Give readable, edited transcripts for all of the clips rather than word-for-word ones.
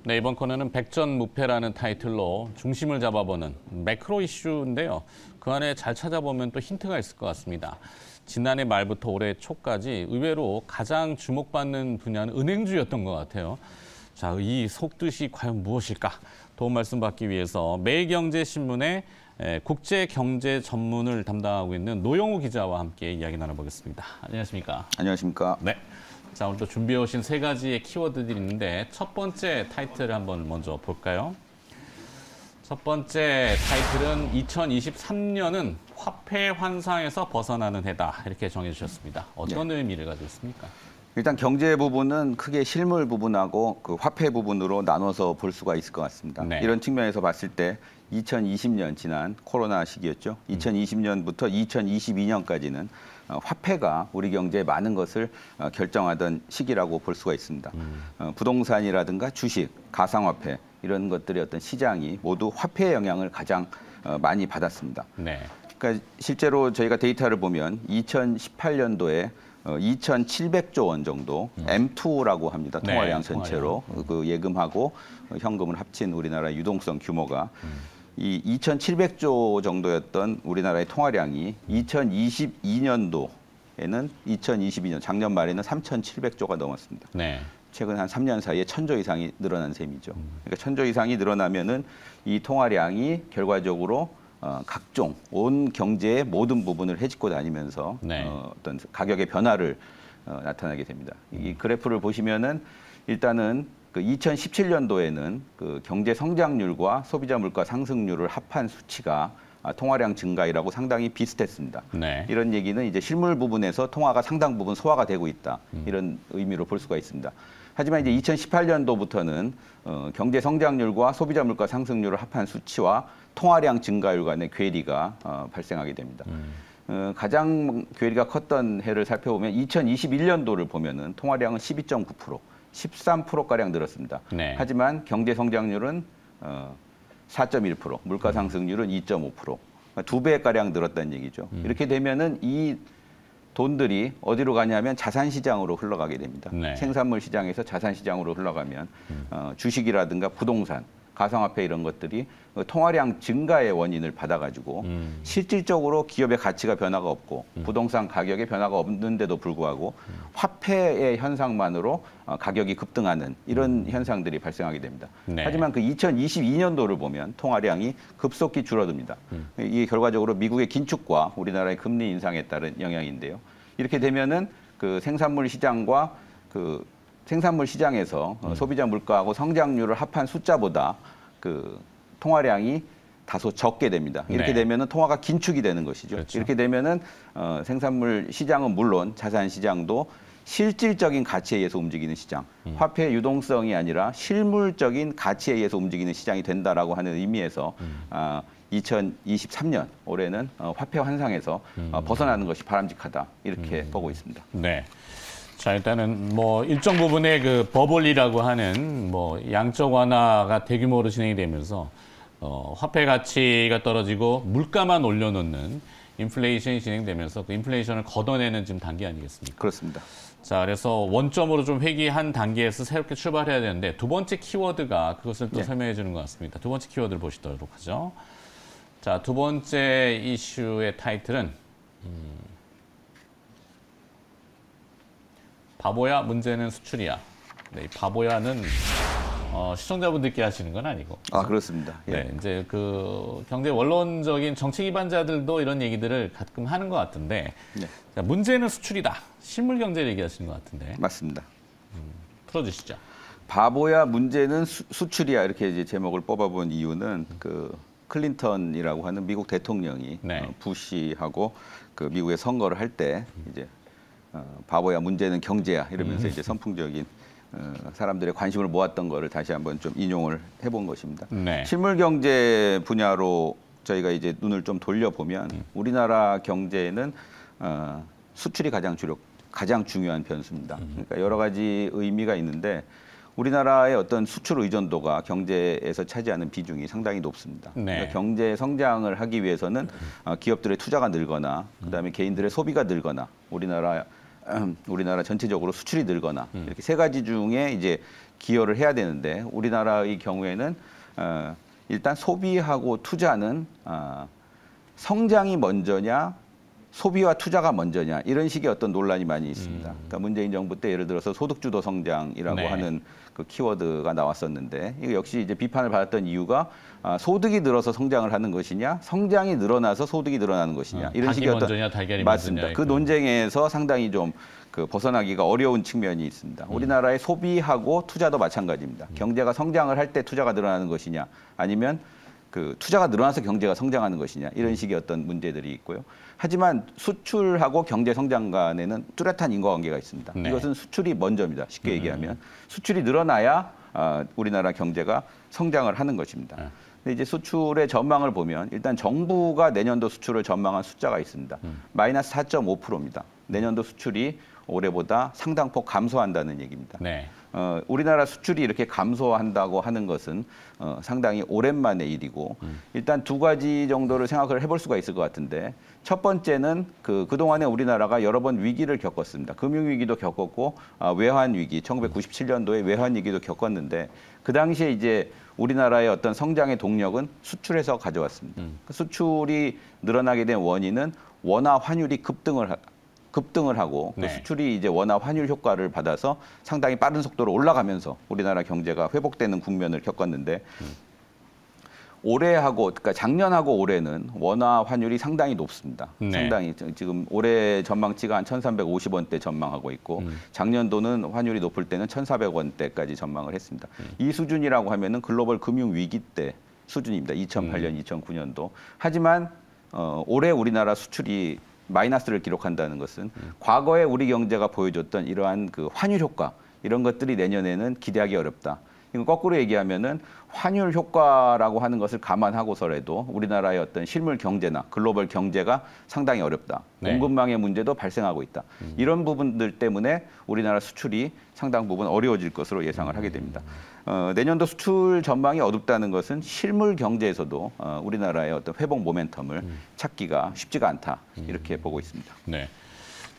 네, 이번 코너는 백전무패라는 타이틀로 중심을 잡아보는 매크로 이슈인데요. 그 안에 잘 찾아보면 또 힌트가 있을 것 같습니다. 지난해 말부터 올해 초까지 의외로 가장 주목받는 분야는 은행주였던 것 같아요. 자, 이 속뜻이 과연 무엇일까? 도움 말씀 받기 위해서 매일경제신문의 국제경제 전문을 담당하고 있는 노영우 기자와 함께 이야기 나눠보겠습니다. 안녕하십니까? 안녕하십니까? 네. 자, 오늘 또 준비해 오신 세 가지의 키워드들이 있는데 첫 번째 타이틀을 한번 먼저 볼까요? 첫 번째 타이틀은 2023년은 화폐 환상에서 벗어나는 해다. 이렇게 정해 주셨습니다. 어떤 의미를 가지고 있습니까? 일단 경제 부분은 크게 실물 부분하고 그 화폐 부분으로 나눠서 볼 수가 있을 것 같습니다. 네. 이런 측면에서 봤을 때 2020년 지난 코로나 시기였죠. 2020년부터 2022년까지는 화폐가 우리 경제에 많은 것을 결정하던 시기라고 볼 수가 있습니다. 부동산이라든가 주식, 가상화폐 이런 것들의 어떤 시장이 모두 화폐의 영향을 가장 많이 받았습니다. 네. 그러니까 실제로 저희가 데이터를 보면 2018년도에 2,700조 원 정도 M2라고 합니다. 네, 통화량 전체로 그 예금하고 현금을 합친 우리나라 유동성 규모가 이 2,700조 정도였던 우리나라의 통화량이 2022년도에는 2022년 작년 말에는 3,700조가 넘었습니다. 네. 최근 한 3년 사이에 1,000조 이상이 늘어난 셈이죠. 그러니까 1,000조 이상이 늘어나면은 이 통화량이 결과적으로 각종 온 경제의 모든 부분을 헤집고 다니면서 네. 어떤 가격의 변화를 나타나게 됩니다. 이 그래프를 보시면은 일단은 그 2017년도에는 그 경제 성장률과 소비자 물가 상승률을 합한 수치가 통화량 증가이라고 상당히 비슷했습니다. 네. 이런 얘기는 이제 실물 부분에서 통화가 상당 부분 소화가 되고 있다. 이런 의미로 볼 수가 있습니다. 하지만 이제 2018년도부터는 경제 성장률과 소비자 물가 상승률을 합한 수치와 통화량 증가율 간의 괴리가 발생하게 됩니다. 가장 괴리가 컸던 해를 살펴보면 2021년도를 보면은 통화량은 12.9%, 13%가량 늘었습니다. 네. 하지만 경제 성장률은 4.1%, 물가 상승률은 2.5%, 2배가량 늘었다는 얘기죠. 이렇게 되면은 이 돈들이 어디로 가냐면 자산 시장으로 흘러가게 됩니다. 네. 생산물 시장에서 자산 시장으로 흘러가면 주식이라든가 부동산, 가상화폐 이런 것들이 통화량 증가의 원인을 받아가지고 실질적으로 기업의 가치가 변화가 없고 부동산 가격의 변화가 없는데도 불구하고 화폐의 현상만으로 가격이 급등하는 이런 현상들이 발생하게 됩니다. 네. 하지만 그 2022년도를 보면 통화량이 급속히 줄어듭니다. 이게 결과적으로 미국의 긴축과 우리나라의 금리 인상에 따른 영향인데요. 이렇게 되면은 그 생산물 시장과 그 생산물 시장에서 소비자 물가하고 성장률을 합한 숫자보다 그 통화량이 다소 적게 됩니다. 이렇게 네. 되면은 통화가 긴축이 되는 것이죠. 그렇죠. 이렇게 되면은 생산물 시장은 물론 자산 시장도 실질적인 가치에 의해서 움직이는 시장, 화폐 유동성이 아니라 실물적인 가치에 의해서 움직이는 시장이 된다라고 하는 의미에서 2023년 올해는 화폐 환상에서 벗어나는 것이 바람직하다 이렇게 보고 있습니다. 네. 자, 일단은 뭐 일정 부분의 그 버블이라고 하는 뭐 양적 완화가 대규모로 진행이 되면서 화폐 가치가 떨어지고 물가만 올려놓는 인플레이션이 진행되면서 그 인플레이션을 걷어내는 지금 단계 아니겠습니까? 그렇습니다. 자, 그래서 원점으로 좀 회귀한 단계에서 새롭게 출발해야 되는데 두 번째 키워드가 그것을 또 설명해 주는 것 같습니다. 두 번째 키워드를 보시도록 하죠. 자, 두 번째 이슈의 타이틀은 바보야, 문제는 수출이야. 네, 이 바보야는 시청자분들께 하시는 건 아니고. 그렇습니다. 예. 네, 이제 그 경제 원론적인 정책 기반자들도 이런 얘기들을 가끔 하는 것 같은데, 네. 자, 문제는 수출이다. 실물 경제를 얘기하시는 것 같은데. 맞습니다. 풀어주시죠. 바보야 문제는 수출이야 이렇게 이제 제목을 뽑아본 이유는 그 클린턴이라고 하는 미국 대통령이 네. 부시하고 그 미국의 선거를 할 때 이제 바보야 문제는 경제야 이러면서 이제 선풍적인 사람들의 관심을 모았던 거를 다시 한번 좀 인용을 해본 것입니다. 네. 실물 경제 분야로 저희가 이제 눈을 좀 돌려보면 우리나라 경제에는 수출이 가장 중요한 변수입니다. 그러니까 여러 가지 의미가 있는데 우리나라의 어떤 수출 의존도가 경제에서 차지하는 비중이 상당히 높습니다. 네. 그러니까 경제 성장을 하기 위해서는 기업들의 투자가 늘거나 그다음에 개인들의 소비가 늘거나 우리나라 우리나라 전체적으로 수출이 늘거나 이렇게 세 가지 중에 이제 기여를 해야 되는데 우리나라의 경우에는 일단 소비하고 투자는 성장이 먼저냐 소비와 투자가 먼저냐 이런 식의 어떤 논란이 많이 있습니다. 그러니까 문재인 정부 때 예를 들어서 소득주도 성장이라고 네. 하는 그 키워드가 나왔었는데 이거 역시 이제 비판을 받았던 이유가 소득이 늘어서 성장을 하는 것이냐 성장이 늘어나서 소득이 늘어나는 것이냐 이런 식의 어떤 먼저냐 달걀이 맞습니다. 먼저냐 그 논쟁에서 상당히 좀 그 벗어나기가 어려운 측면이 있습니다. 우리나라의 소비하고 투자도 마찬가지입니다. 경제가 성장을 할 때 투자가 늘어나는 것이냐 아니면 그 투자가 늘어나서 경제가 성장하는 것이냐 이런 식의 어떤 문제들이 있고요. 하지만 수출하고 경제 성장 간에는 뚜렷한 인과관계가 있습니다. 네. 이것은 수출이 먼저입니다. 쉽게 얘기하면 수출이 늘어나야 우리나라 경제가 성장을 하는 것입니다. 근데 이제 수출의 전망을 보면 일단 정부가 내년도 수출을 전망한 숫자가 있습니다. 마이너스 4.5%입니다. 내년도 수출이 올해보다 상당폭 감소한다는 얘기입니다. 네. 우리나라 수출이 이렇게 감소한다고 하는 것은 상당히 오랜만의 일이고 일단 두 가지 정도를 생각을 해볼 수가 있을 것 같은데 첫 번째는 그동안에 우리나라가 여러 번 위기를 겪었습니다. 금융위기도 겪었고 외환위기, 1997년도에 외환위기도 겪었는데 그 당시에 이제 우리나라의 어떤 성장의 동력은 수출에서 가져왔습니다. 수출이 늘어나게 된 원인은 원화 환율이 급등을 하고 네. 그 수출이 이제 원화 환율 효과를 받아서 상당히 빠른 속도로 올라가면서 우리나라 경제가 회복되는 국면을 겪었는데 올해하고 그러니까 작년하고 올해는 원화 환율이 상당히 높습니다. 네. 상당히 지금 올해 전망치가 한 1,350원대 전망하고 있고 작년도는 환율이 높을 때는 1,400원대까지 전망을 했습니다. 이 수준이라고 하면은 글로벌 금융 위기 때 수준입니다. 2008년, 2009년도. 하지만 올해 우리나라 수출이 마이너스를 기록한다는 것은 과거에 우리 경제가 보여줬던 이러한 그 환율 효과 이런 것들이 내년에는 기대하기 어렵다. 이건 거꾸로 얘기하면은 환율 효과라고 하는 것을 감안하고서라도 우리나라의 어떤 실물 경제나 글로벌 경제가 상당히 어렵다. 네. 공급망의 문제도 발생하고 있다. 이런 부분들 때문에 우리나라 수출이 상당 부분 어려워질 것으로 예상을 하게 됩니다. 내년도 수출 전망이 어둡다는 것은 실물 경제에서도 우리나라의 어떤 회복 모멘텀을 찾기가 쉽지가 않다. 이렇게 보고 있습니다. 네.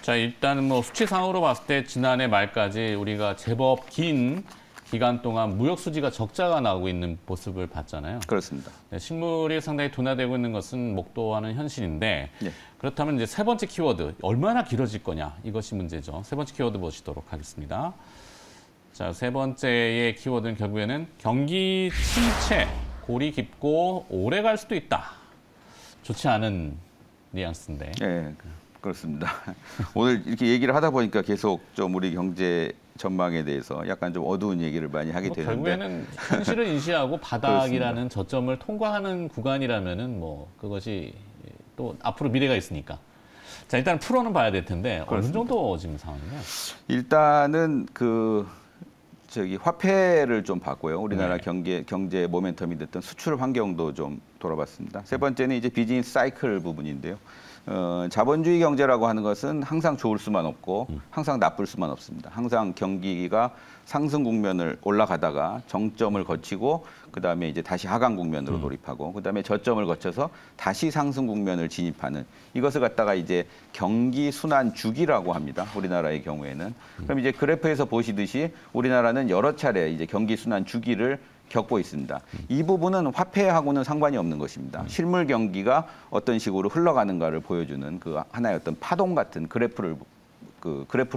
자, 일단 뭐 수치상으로 봤을 때 지난해 말까지 우리가 제법 긴 기간 동안 무역 수지가 적자가 나오고 있는 모습을 봤잖아요. 그렇습니다. 네, 실물이 상당히 둔화되고 있는 것은 목도하는 현실인데 네. 그렇다면 이제 세 번째 키워드 얼마나 길어질 거냐 이것이 문제죠. 세 번째 키워드 보시도록 하겠습니다. 자, 세 번째의 키워드는 결국에는 경기 침체, 골이 깊고 오래 갈 수도 있다. 좋지 않은 뉘앙스인데. 네, 그렇습니다. 오늘 이렇게 얘기를 하다 보니까 계속 좀 우리 경제 전망에 대해서 약간 좀 어두운 얘기를 많이 하게 되는데 결국에는 현실을 인지하고 바닥이라는 저점을 통과하는 구간이라면은 뭐 그것이 또 앞으로 미래가 있으니까. 자, 일단 프로는 봐야 될 텐데 어느 정도 지금 상황이냐? 일단은 화폐를 좀 봤고요. 우리나라 네. 경제 모멘텀이 됐던 수출 환경도 좀 돌아봤습니다. 세 번째는 이제 비즈니스 사이클 부분인데요. 자본주의 경제라고 하는 것은 항상 좋을 수만 없고 항상 나쁠 수만 없습니다. 항상 경기가 상승 국면을 올라가다가 정점을 거치고 그다음에 이제 다시 하강 국면으로 돌입하고 그다음에 저점을 거쳐서 다시 상승 국면을 진입하는 이것을 갖다가 이제 경기 순환 주기라고 합니다. 우리나라의 경우에는. 그럼 이제 그래프에서 보시듯이 우리나라는 여러 차례 이제 경기 순환 주기를 겪고 있습니다. 이 부분은 화폐하고는 상관이 없는 것입니다. 실물 경기가 어떤 식으로 흘러가는가를 보여주는 그 하나의 어떤 파동 같은 그래프를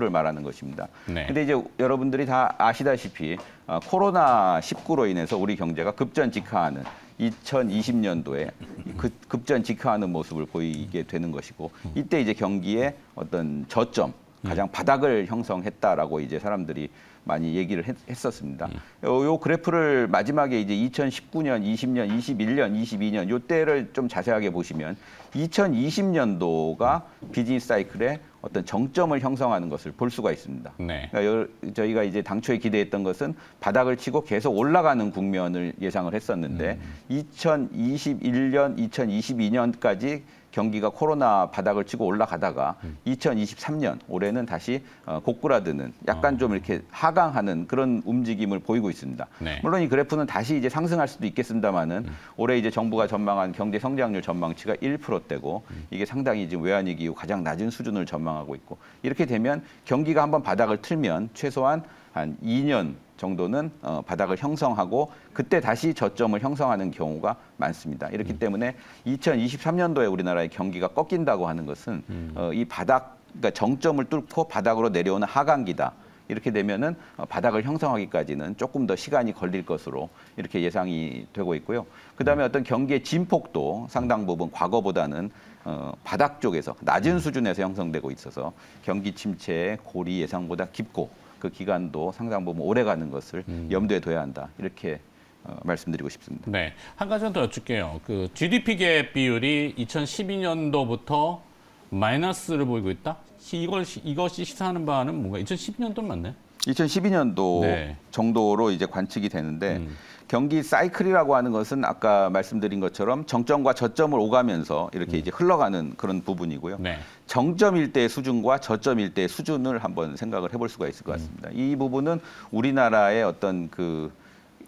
말하는 것입니다. 네. 근데 이제 여러분들이 다 아시다시피 코로나19로 인해서 우리 경제가 급전직하하는 2020년도에 급전직하하는 모습을 보이게 되는 것이고 이때 이제 경기의 어떤 저점 가장 바닥을 형성했다라고 이제 사람들이 많이 얘기를 했었습니다. 요 그래프를 마지막에 이제 2019년, 20년, 21년, 22년 요 때를 좀 자세하게 보시면 2020년도가 비즈니스 사이클의 어떤 정점을 형성하는 것을 볼 수가 있습니다. 네. 그러니까 저희가 이제 당초에 기대했던 것은 바닥을 치고 계속 올라가는 국면을 예상을 했었는데 2021년, 2022년까지 경기가 코로나 바닥을 치고 올라가다가 2023년 올해는 다시 고꾸라드는 약간 좀 이렇게 하강하는 그런 움직임을 보이고 있습니다. 네. 물론 이 그래프는 다시 이제 상승할 수도 있겠습니다만은 올해 이제 정부가 전망한 경제 성장률 전망치가 1%대고 이게 상당히 지금 외환위기 이후 가장 낮은 수준을 전망하고 있고 이렇게 되면 경기가 한번 바닥을 틀면 최소한 한 2년 정도는 바닥을 형성하고 그때 다시 저점을 형성하는 경우가 많습니다. 이렇기 때문에 2023년도에 우리나라의 경기가 꺾인다고 하는 것은 이 바닥, 그러니까 정점을 뚫고 바닥으로 내려오는 하강기다. 이렇게 되면은 바닥을 형성하기까지는 조금 더 시간이 걸릴 것으로 이렇게 예상이 되고 있고요. 그다음에 어떤 경기의 진폭도 상당 부분 과거보다는 바닥 쪽에서 낮은 수준에서 형성되고 있어서 경기 침체의 골이 예상보다 깊고 그 기간도 상당 부분 오래 가는 것을 염두에 둬야 한다. 이렇게 말씀드리고 싶습니다. 네, 한 가지만 더 여쭙게요. 그 GDP 갭 비율이 2012년도부터 마이너스를 보이고 있다? 이것이 시사하는 바는 뭔가 2012년도 맞나요? 2012년도 네. 정도로 이제 관측이 되는데 경기 사이클이라고 하는 것은 아까 말씀드린 것처럼 정점과 저점을 오가면서 이렇게 이제 흘러가는 그런 부분이고요. 네. 정점일 때의 수준과 저점일 때의 수준을 한번 생각을 해볼 수가 있을 것 같습니다. 이 부분은 우리나라의 어떤 그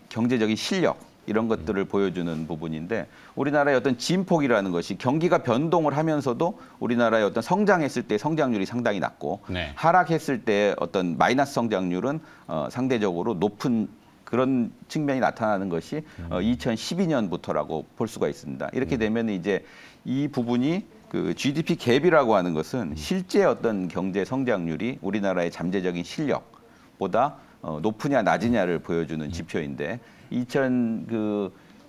경제적인 실력 이런 것들을 보여주는 부분인데 우리나라의 어떤 진폭이라는 것이 경기가 변동을 하면서도 우리나라의 어떤 성장했을 때 성장률이 상당히 낮고 네. 하락했을 때 어떤 마이너스 성장률은 상대적으로 높은 그런 측면이 나타나는 것이 2012년부터라고 볼 수가 있습니다. 이렇게 되면 이제 이 부분이 그 GDP 갭이라고 하는 것은 실제 어떤 경제 성장률이 우리나라의 잠재적인 실력보다 높으냐 낮으냐를 보여주는 지표인데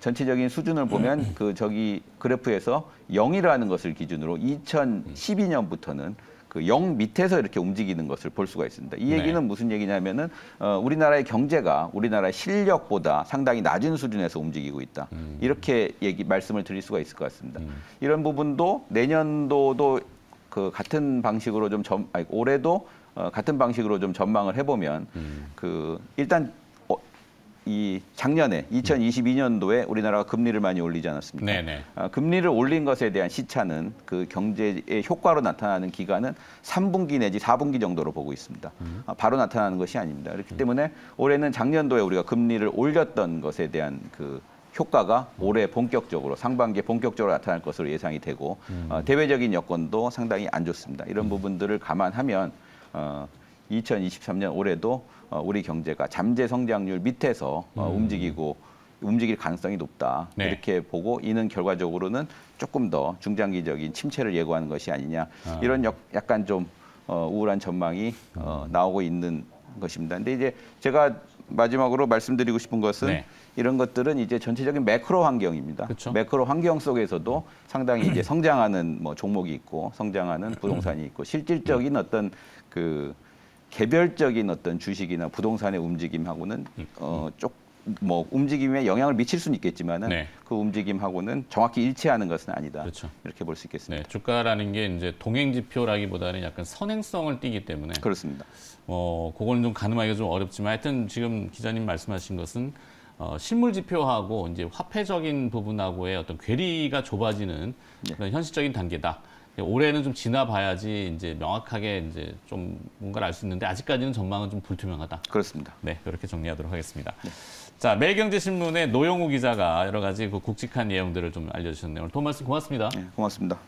전체적인 수준을 보면 저기 그래프에서 0이라는 것을 기준으로 2012년부터는 그 0 밑에서 이렇게 움직이는 것을 볼 수가 있습니다. 이 얘기는 네. 무슨 얘기냐면은 우리나라의 경제가 우리나라의 실력보다 상당히 낮은 수준에서 움직이고 있다. 이렇게 말씀을 드릴 수가 있을 것 같습니다. 이런 부분도 내년도도 그 같은 방식으로 올해도 같은 방식으로 좀 전망을 해보면 일단 이 작년에 2022년도에 우리나라가 금리를 많이 올리지 않았습니까? 네네. 금리를 올린 것에 대한 시차는 그 경제의 효과로 나타나는 기간은 3분기 내지 4분기 정도로 보고 있습니다. 바로 나타나는 것이 아닙니다. 그렇기 때문에 올해는 작년도에 우리가 금리를 올렸던 것에 대한 그 효과가 올해 본격적으로 상반기에 본격적으로 나타날 것으로 예상이 되고 대외적인 여건도 상당히 안 좋습니다. 이런 부분들을 감안하면 2023년 올해도 우리 경제가 잠재 성장률 밑에서 움직일 가능성이 높다. 네. 이렇게 보고 이는 결과적으로는 조금 더 중장기적인 침체를 예고하는 것이 아니냐. 이런 약간 좀 우울한 전망이 나오고 있는 것입니다. 근데 이제 제가 마지막으로 말씀드리고 싶은 것은 네. 이런 것들은 이제 전체적인 매크로 환경입니다. 그쵸. 매크로 환경 속에서도 상당히 이제 성장하는 종목이 있고 성장하는 부동산이 있고 실질적인 어떤 그 개별적인 어떤 주식이나 부동산의 움직임하고는 움직임에 영향을 미칠 수는 있겠지만은 네. 그 움직임하고는 정확히 일치하는 것은 아니다. 그렇죠. 이렇게 볼 수 있겠습니다. 네, 주가라는 게 이제 동행 지표라기보다는 약간 선행성을 띠기 때문에 그렇습니다. 그거는 좀 가늠하기가 좀 어렵지만 하여튼 지금 기자님 말씀하신 것은 실물 지표하고 이제 화폐적인 부분하고의 어떤 괴리가 좁아지는 그런 현실적인 단계다. 올해는 좀 지나봐야지 이제 명확하게 이제 좀 뭔가를 알 수 있는데 아직까지는 전망은 좀 불투명하다. 그렇습니다. 네, 이렇게 정리하도록 하겠습니다. 자, 매일경제신문의 노영우 기자가 여러 가지 그 굵직한 내용들을 좀 알려주셨네요. 오늘 도움 말씀 고맙습니다. 네, 고맙습니다.